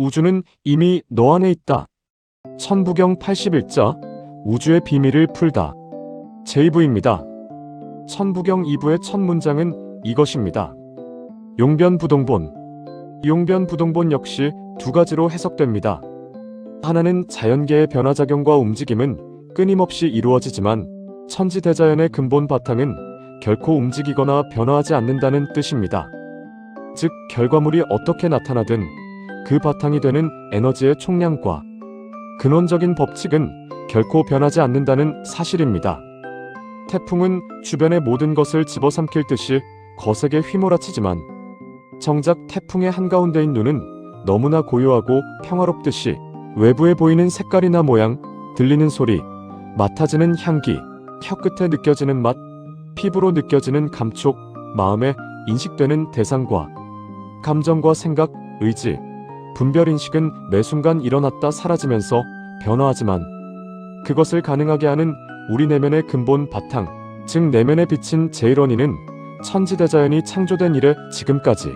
우주는 이미 너 안에 있다. 천부경 81자 우주의 비밀을 풀다. 제2부입니다. 천부경 2부의 첫 문장은 이것입니다. 용변부동본. 용변부동본 역시 두 가지로 해석됩니다. 하나는 자연계의 변화작용과 움직임은 끊임없이 이루어지지만 천지대자연의 근본 바탕은 결코 움직이거나 변화하지 않는다는 뜻입니다. 즉 결과물이 어떻게 나타나든 그 바탕이 되는 에너지의 총량과 근원적인 법칙은 결코 변하지 않는다는 사실입니다. 태풍은 주변의 모든 것을 집어삼킬 듯이 거세게 휘몰아치지만 정작 태풍의 한가운데인 눈은 너무나 고요하고 평화롭듯이 외부에 보이는 색깔이나 모양, 들리는 소리, 맡아지는 향기, 혀끝에 느껴지는 맛, 피부로 느껴지는 감촉, 마음에 인식되는 대상과 감정과 생각, 의지, 분별인식은 매 순간 일어났다 사라지면서 변화하지만 그것을 가능하게 하는 우리 내면의 근본 바탕, 즉 내면에 비친 제1원인은 천지대자연이 창조된 이래 지금까지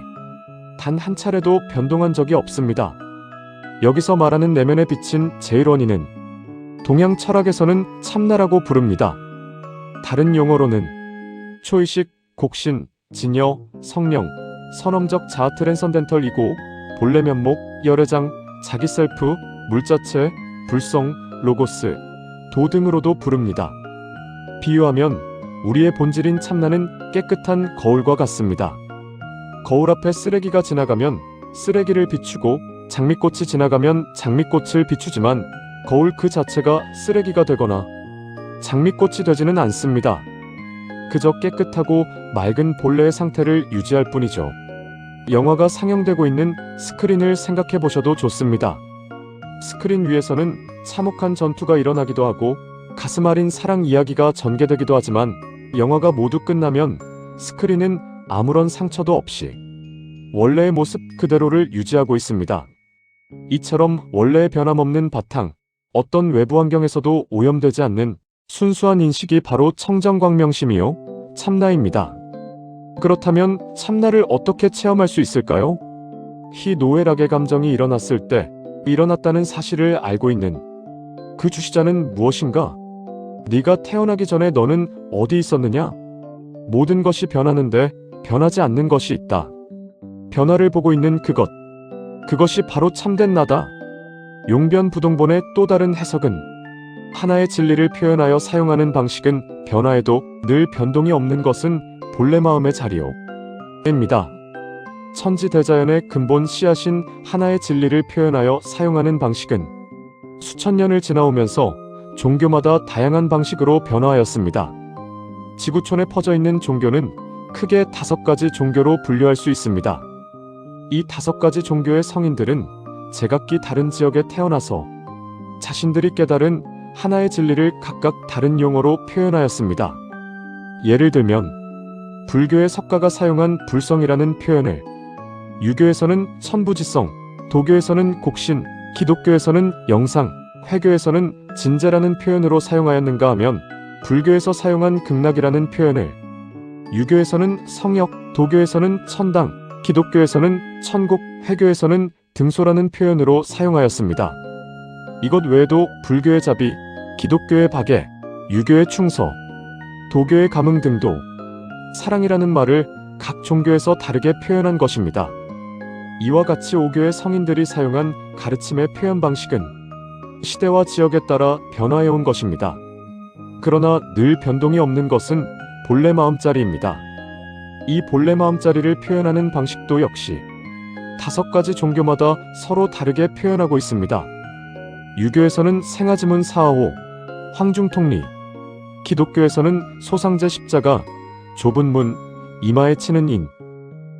단 한 차례도 변동한 적이 없습니다. 여기서 말하는 내면에 비친 제1원인은 동양 철학에서는 참나라고 부릅니다. 다른 용어로는 초의식, 곡신, 진여, 성령, 선엄적 자아 트랜선덴털이고 본래 면목, 열애장, 자기 셀프, 물자체, 불성, 로고스, 도 등으로도 부릅니다. 비유하면 우리의 본질인 참나는 깨끗한 거울과 같습니다. 거울 앞에 쓰레기가 지나가면 쓰레기를 비추고 장미꽃이 지나가면 장미꽃을 비추지만 거울 그 자체가 쓰레기가 되거나 장미꽃이 되지는 않습니다. 그저 깨끗하고 맑은 본래의 상태를 유지할 뿐이죠. 영화가 상영되고 있는 스크린을 생각해 보셔도 좋습니다. 스크린 위에서는 참혹한 전투가 일어나기도 하고 가슴 아린 사랑 이야기가 전개되기도 하지만 영화가 모두 끝나면 스크린은 아무런 상처도 없이 원래의 모습 그대로를 유지하고 있습니다. 이처럼 원래의 변함없는 바탕, 어떤 외부 환경에서도 오염되지 않는 순수한 인식이 바로 청정광명심이요, 참나입니다. 그렇다면 참나를 어떻게 체험할 수 있을까요? 희노애락의 감정이 일어났을 때 일어났다는 사실을 알고 있는 그 주시자는 무엇인가? 네가 태어나기 전에 너는 어디 있었느냐? 모든 것이 변하는데 변하지 않는 것이 있다. 변화를 보고 있는 그것, 그것이 바로 참된 나다. 용변부동본의 또 다른 해석은 하나의 진리를 표현하여 사용하는 방식은 변화에도 늘 변동이 없는 것은 본래 마음의 자리요 입니다. 천지대자연의 근본 씨앗인 하나의 진리를 표현하여 사용하는 방식은 수천 년을 지나오면서 종교마다 다양한 방식으로 변화하였습니다. 지구촌에 퍼져 있는 종교는 크게 5가지 종교로 분류할 수 있습니다. 이 5가지 종교의 성인들은 제각기 다른 지역에 태어나서 자신들이 깨달은 하나의 진리를 각각 다른 용어로 표현하였습니다. 예를 들면 불교의 석가가 사용한 불성이라는 표현을 유교에서는 천부지성, 도교에서는 곡신, 기독교에서는 영상, 회교에서는 진재라는 표현으로 사용하였는가 하면 불교에서 사용한 극락이라는 표현을 유교에서는 성역, 도교에서는 천당, 기독교에서는 천국, 회교에서는 등소라는 표현으로 사용하였습니다. 이것 외에도 불교의 자비, 기독교의 박애, 유교의 충서, 도교의 감흥 등도 사랑이라는 말을 각 종교에서 다르게 표현한 것입니다. 이와 같이 5교의 성인들이 사용한 가르침의 표현 방식은 시대와 지역에 따라 변화해온 것입니다. 그러나 늘 변동이 없는 것은 본래 마음자리입니다. 이 본래 마음자리를 표현하는 방식도 역시 5가지 종교마다 서로 다르게 표현하고 있습니다. 유교에서는 생아지문 사하호, 황중통리, 기독교에서는 소상제 십자가, 좁은 문, 이마에 치는 인,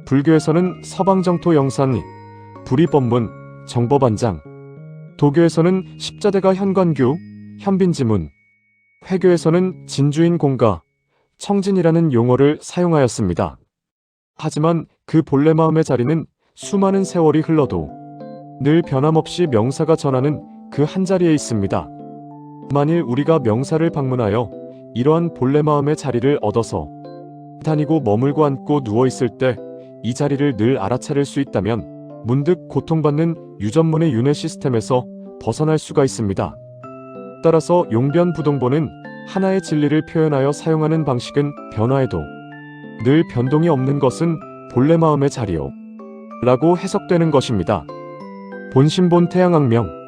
불교에서는 서방정토 영산, 불이법문, 정법안장, 도교에서는 십자대가 현관규, 현빈지문, 회교에서는 진주인 공가, 청진이라는 용어를 사용하였습니다. 하지만 그 본래 마음의 자리는 수많은 세월이 흘러도 늘 변함없이 명사가 전하는 그 한자리에 있습니다. 만일 우리가 명사를 방문하여 이러한 본래 마음의 자리를 얻어서 다니고 머물고 앉고 누워있을 때 이 자리를 늘 알아차릴 수 있다면 문득 고통받는 유전문의 윤회 시스템에서 벗어날 수가 있습니다. 따라서 용변부동본은 하나의 진리를 표현하여 사용하는 방식은 변화에도 늘 변동이 없는 것은 본래 마음의 자리요 라고 해석되는 것입니다. 본심본 태양악명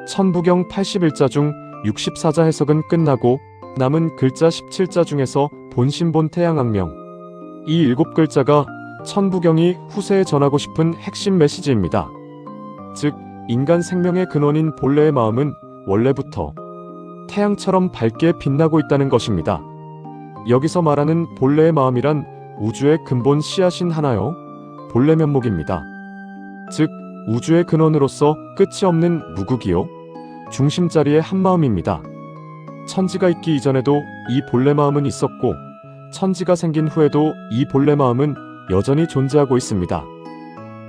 천부경 81자 중 64자 해석은 끝나고 남은 글자 17자 중에서 본심본 태양악명 이 7글자가 천부경이 후세에 전하고 싶은 핵심 메시지입니다. 즉 인간 생명의 근원인 본래의 마음은 원래부터 태양처럼 밝게 빛나고 있다는 것입니다. 여기서 말하는 본래의 마음이란 우주의 근본 씨앗인 하나요 본래 면목입니다. 즉 우주의 근원으로서 끝이 없는 무국이요 중심자리의 한마음입니다. 천지가 있기 이전에도 이 본래 마음은 있었고 천지가 생긴 후에도 이 본래 마음은 여전히 존재하고 있습니다.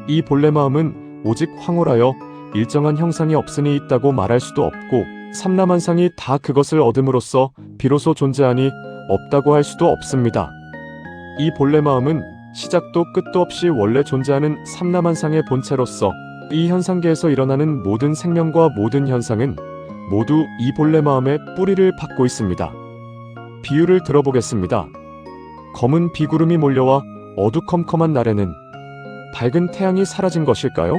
이 본래 마음은 오직 황홀하여 일정한 형상이 없으니 있다고 말할 수도 없고 삼라만상이 다 그것을 얻음으로써 비로소 존재하니 없다고 할 수도 없습니다. 이 본래 마음은 시작도 끝도 없이 원래 존재하는 삼라만상의 본체로서 이 현상계에서 일어나는 모든 생명과 모든 현상은 모두 이 본래 마음의 뿌리를 받고 있습니다. 비유를 들어보겠습니다. 검은 비구름이 몰려와 어두컴컴한 날에는 밝은 태양이 사라진 것일까요?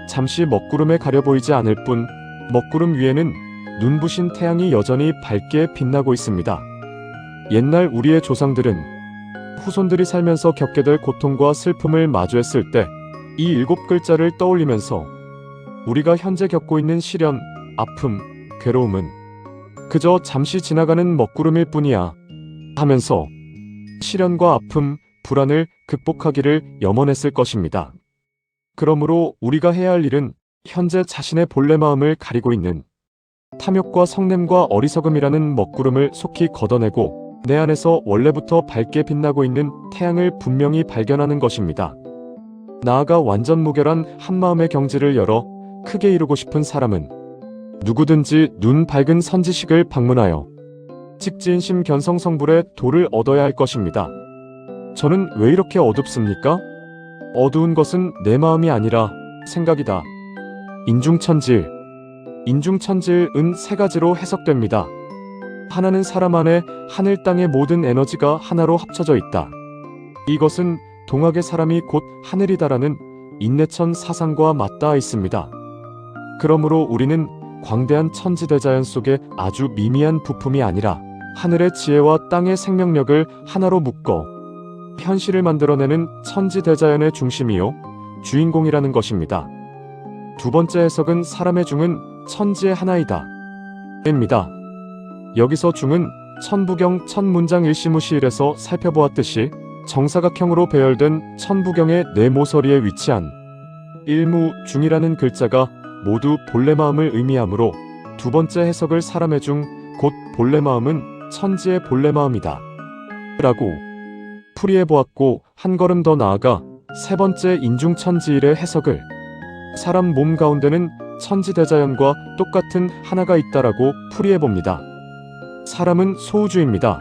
잠시 먹구름에 가려 보이지 않을 뿐 먹구름 위에는 눈부신 태양이 여전히 밝게 빛나고 있습니다. 옛날 우리의 조상들은 후손들이 살면서 겪게 될 고통과 슬픔을 마주했을 때 이 7글자를 떠올리면서 우리가 현재 겪고 있는 시련, 아픔, 괴로움은 그저 잠시 지나가는 먹구름일 뿐이야 하면서 시련과 아픔, 불안을 극복하기를 염원했을 것입니다. 그러므로 우리가 해야 할 일은 현재 자신의 본래 마음을 가리고 있는 탐욕과 성냄과 어리석음이라는 먹구름을 속히 걷어내고 내 안에서 원래부터 밝게 빛나고 있는 태양을 분명히 발견하는 것입니다. 나아가 완전 무결한 한마음의 경지를 열어 크게 이루고 싶은 사람은 누구든지 눈 밝은 선지식을 방문하여 직지인심 견성성불의 도를 얻어야 할 것입니다. 저는 왜 이렇게 어둡습니까? 어두운 것은 내 마음이 아니라 생각이다. 인중천지일. 인중천지일은 세 가지로 해석됩니다. 하나는 사람 안에 하늘 땅의 모든 에너지가 하나로 합쳐져 있다. 이것은 동학의 사람이 곧 하늘이다라는 인내천 사상과 맞닿아 있습니다. 그러므로 우리는 광대한 천지대자연 속에 아주 미미한 부품이 아니라 하늘의 지혜와 땅의 생명력을 하나로 묶어 현실을 만들어내는 천지대자연의 중심이요 주인공이라는 것입니다. 두 번째 해석은 사람의 중은 천지의 하나이다 입니다. 여기서 중은 천부경 천문장 일시무시일에서 살펴보았듯이 정사각형으로 배열된 천부경의 네 모서리에 위치한 일무 중이라는 글자가 모두 본래 마음을 의미하므로 두 번째 해석을 사람의 중 곧 본래 마음은 천지의 본래 마음이다 라고 풀이해보았고 한 걸음 더 나아가 세 번째 인중천지일의 해석을 사람 몸 가운데는 천지대자연과 똑같은 하나가 있다라고 풀이해봅니다. 사람은 소우주입니다.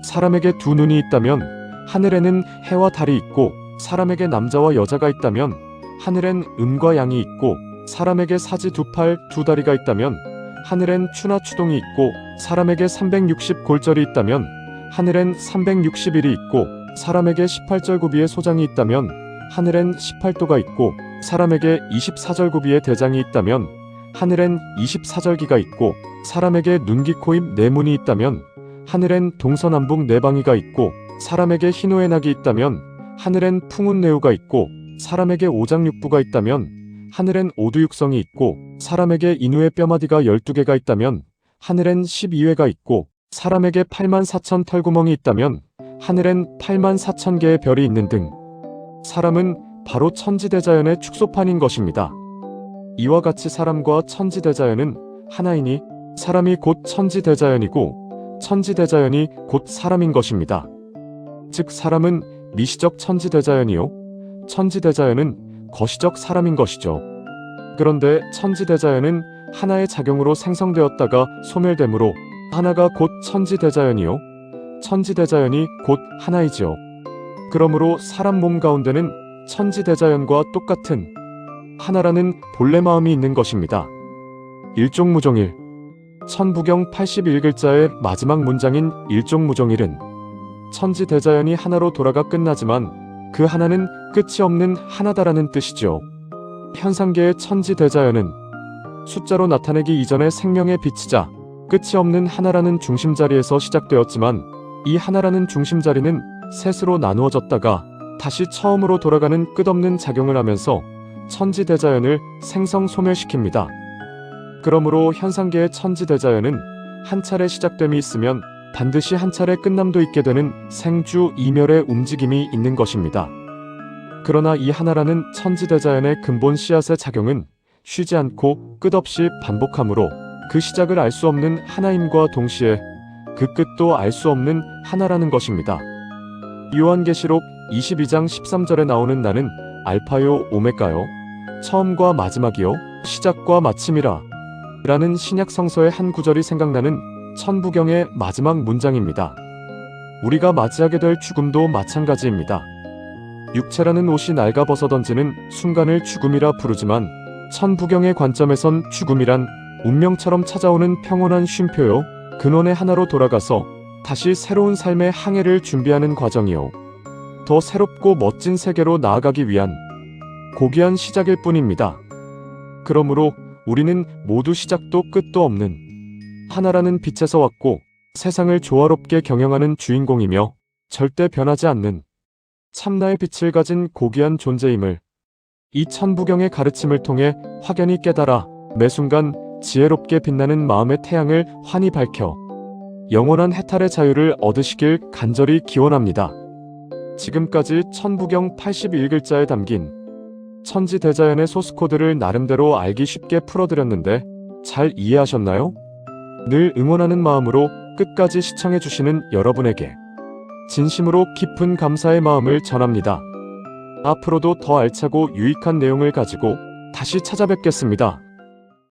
사람에게 두 눈이 있다면 하늘에는 해와 달이 있고 사람에게 남자와 여자가 있다면 하늘엔 음과 양이 있고 사람에게 사지 두 팔 두 다리가 있다면 하늘엔 추나 추동이 있고 사람에게 360골절이 있다면 하늘엔 360일이 있고 사람에게 18절구비의 소장이 있다면 하늘엔 18도가 있고 사람에게 24절구비의 대장이 있다면 하늘엔 24절기가 있고 사람에게 눈기 코입 내문이 있다면 하늘엔 동서남북 내방위가 있고 사람에게 희노의 낙이 있다면 하늘엔 풍운내우가 있고 사람에게 오장육부가 있다면 하늘엔 오두육성이 있고 사람에게 인후의 뼈마디가 12개가 있다면 하늘엔 12회가 있고 사람에게 84,000 털구멍이 있다면 하늘엔 84,000개의 별이 있는 등 사람은 바로 천지대자연의 축소판인 것입니다. 이와 같이 사람과 천지대자연은 하나이니 사람이 곧 천지대자연이고 천지대자연이 곧 사람인 것입니다. 즉 사람은 미시적 천지대자연이요 천지대자연은 거시적 사람인 것이죠. 그런데 천지대자연은 하나의 작용으로 생성되었다가 소멸되므로 하나가 곧 천지대자연이요 천지대자연이 곧 하나이지요. 그러므로 사람 몸 가운데는 천지대자연과 똑같은 하나라는 본래 마음이 있는 것입니다. 일종무종일. 천부경 81글자의 마지막 문장인 일종무종일은 천지대자연이 하나로 돌아가 끝나지만 그 하나는 끝이 없는 하나다라는 뜻이죠. 현상계의 천지대자연은 숫자로 나타내기 이전에 생명의 빛이자 끝이 없는 하나라는 중심자리에서 시작되었지만 이 하나라는 중심자리는 셋으로 나누어졌다가 다시 처음으로 돌아가는 끝없는 작용을 하면서 천지대자연을 생성소멸시킵니다. 그러므로 현상계의 천지대자연은 한 차례 시작됨이 있으면 반드시 한 차례 끝남도 있게 되는 생주이멸의 움직임이 있는 것입니다. 그러나 이 하나라는 천지대자연의 근본 씨앗의 작용은 쉬지 않고 끝없이 반복하므로 그 시작을 알 수 없는 하나임과 동시에 그 끝도 알 수 없는 하나라는 것입니다. 요한계시록 22장 13절에 나오는 나는 알파요 오메가요 처음과 마지막이요 시작과 마침이라 라는 신약 성서의 한 구절이 생각나는 천부경의 마지막 문장입니다. 우리가 맞이하게 될 죽음도 마찬가지입니다. 육체라는 옷이 낡아 벗어던지는 순간을 죽음이라 부르지만 천부경의 관점에선 죽음이란 운명처럼 찾아오는 평온한 쉼표요 근원의 하나로 돌아가서 다시 새로운 삶의 항해를 준비하는 과정이요 더 새롭고 멋진 세계로 나아가기 위한 고귀한 시작일 뿐입니다. 그러므로 우리는 모두 시작도 끝도 없는 하나라는 빛에서 왔고 세상을 조화롭게 경영하는 주인공이며 절대 변하지 않는 참나의 빛을 가진 고귀한 존재임을 이 천부경의 가르침을 통해 확연히 깨달아 매 순간 지혜롭게 빛나는 마음의 태양을 환히 밝혀 영원한 해탈의 자유를 얻으시길 간절히 기원합니다. 지금까지 천부경 81글자에 담긴 천지대자연의 소스코드를 나름대로 알기 쉽게 풀어드렸는데 잘 이해하셨나요? 늘 응원하는 마음으로 끝까지 시청해주시는 여러분에게 진심으로 깊은 감사의 마음을 전합니다. 앞으로도 더 알차고 유익한 내용을 가지고 다시 찾아뵙겠습니다.